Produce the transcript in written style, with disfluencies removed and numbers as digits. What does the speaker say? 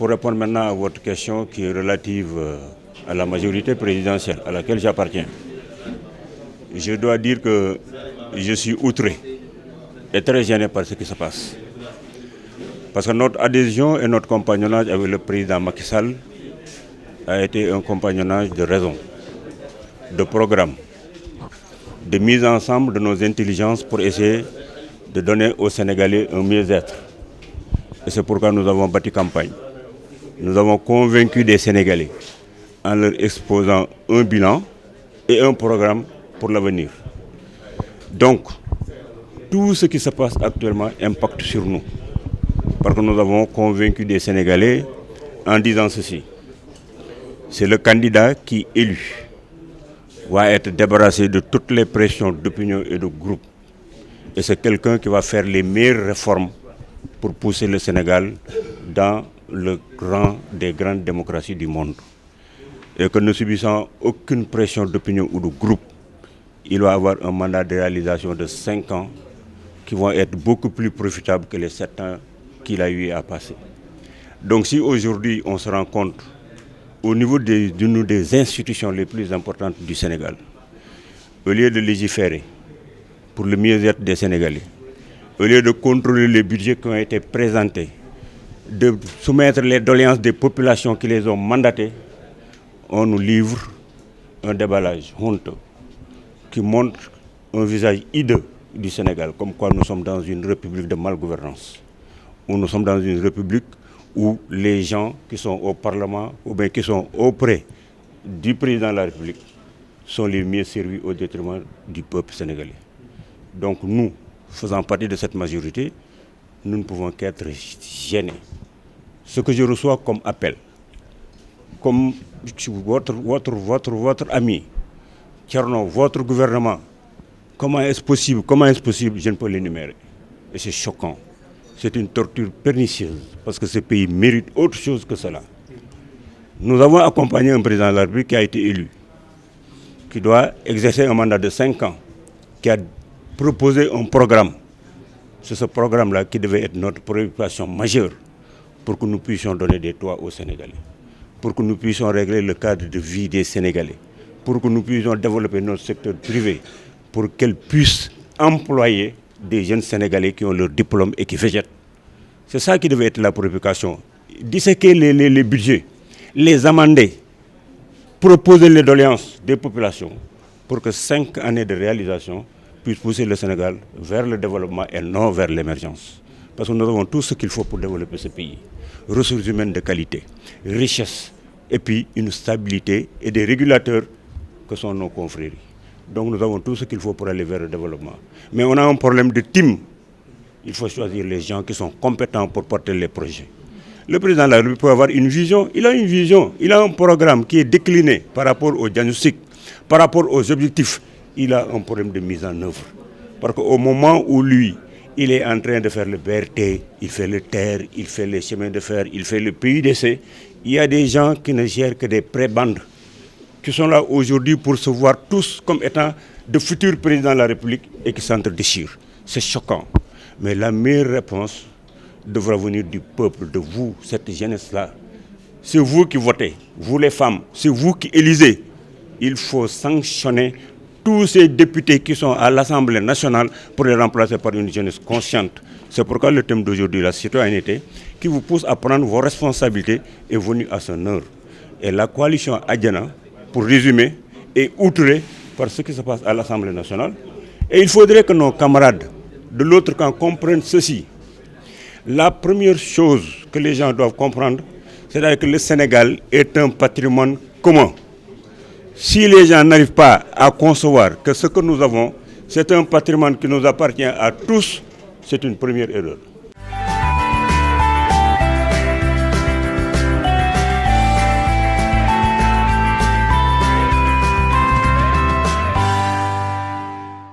pour répondre maintenant à votre question qui est relative à la majorité présidentielle à laquelle j'appartiens, je dois dire que je suis outré et très gêné par ce qui se passe. Parce que notre adhésion et notre compagnonnage avec le président Macky Sall a été un compagnonnage de raison, de programme, de mise ensemble de nos intelligences pour essayer de donner aux Sénégalais un mieux-être. Et c'est pourquoi nous avons bâti campagne. Nous avons convaincu des Sénégalais en leur exposant un bilan et un programme pour l'avenir. Donc, tout ce qui se passe actuellement impacte sur nous. Parce que nous avons convaincu des Sénégalais en disant ceci. C'est le candidat qui est élu va être débarrassé de toutes les pressions d'opinion et de groupe. Et c'est quelqu'un qui va faire les meilleures réformes pour pousser le Sénégal dans le rang des grandes démocraties du monde. Et que ne subissant aucune pression d'opinion ou de groupe, il va avoir un mandat de réalisation de 5 ans qui vont être beaucoup plus profitables que les 7 ans qu'il a eu à passer. Donc si aujourd'hui on se rend compte au niveau d'une des institutions les plus importantes du Sénégal, au lieu de légiférer pour le mieux-être des Sénégalais, au lieu de contrôler les budgets qui ont été présentés, de soumettre les doléances des populations qui les ont mandatées, on nous livre un déballage honteux qui montre un visage hideux du Sénégal, comme quoi nous sommes dans une république de malgouvernance, où nous sommes dans une république où les gens qui sont au Parlement ou bien qui sont auprès du président de la République sont les mieux servis au détriment du peuple sénégalais. Donc nous, faisant partie de cette majorité, nous ne pouvons qu'être gênés. Ce que je reçois comme appel, comme votre ami, Thierno, votre gouvernement, comment est-ce possible, je ne peux l'énumérer. Et c'est choquant. C'est une torture pernicieuse, parce que ce pays mérite autre chose que cela. Nous avons accompagné un président de la République qui a été élu, qui doit exercer un mandat de 5 ans, qui a proposé un programme. C'est ce programme-là qui devait être notre préoccupation majeure pour que nous puissions donner des toits aux Sénégalais, pour que nous puissions régler le cadre de vie des Sénégalais, pour que nous puissions développer notre secteur privé, pour qu'elle puisse employer des jeunes Sénégalais qui ont leur diplôme et qui végètent. C'est ça qui devait être la préoccupation. Disséquer les budgets, les amender, proposer les doléances des populations pour que 5 années de réalisation puissent pousser le Sénégal vers le développement et non vers l'émergence. Parce que nous avons tout ce qu'il faut pour développer ce pays. Ressources humaines de qualité, richesse, et puis une stabilité et des régulateurs que sont nos confréries. Donc nous avons tout ce qu'il faut pour aller vers le développement. Mais on a un problème de team. Il faut choisir les gens qui sont compétents pour porter les projets. Le président de la République peut avoir une vision. Il a une vision. Il a un programme qui est décliné par rapport au diagnostic, par rapport aux objectifs. Il a un problème de mise en œuvre. Parce qu'au moment où lui, il est en train de faire le BRT, il fait le TER, il fait les chemins de fer, il fait le PUDC, il y a des gens qui ne gèrent que des prébendes, qui sont là aujourd'hui pour se voir tous comme étant de futurs présidents de la République et qui s'entre-déchirent. C'est choquant. Mais la meilleure réponse devra venir du peuple, de vous, cette jeunesse-là. C'est vous qui votez, vous les femmes, c'est vous qui élisez. Il faut sanctionner tous ces députés qui sont à l'Assemblée nationale pour les remplacer par une jeunesse consciente. C'est pourquoi le thème d'aujourd'hui, la citoyenneté, qui vous pousse à prendre vos responsabilités, est venu à son heure. Et la coalition Adiana, pour résumer, est outrée par ce qui se passe à l'Assemblée nationale. Et il faudrait que nos camarades de l'autre camp comprennent ceci. La première chose que les gens doivent comprendre, c'est que le Sénégal est un patrimoine commun. Si les gens n'arrivent pas à concevoir que ce que nous avons, c'est un patrimoine qui nous appartient à tous, c'est une première erreur.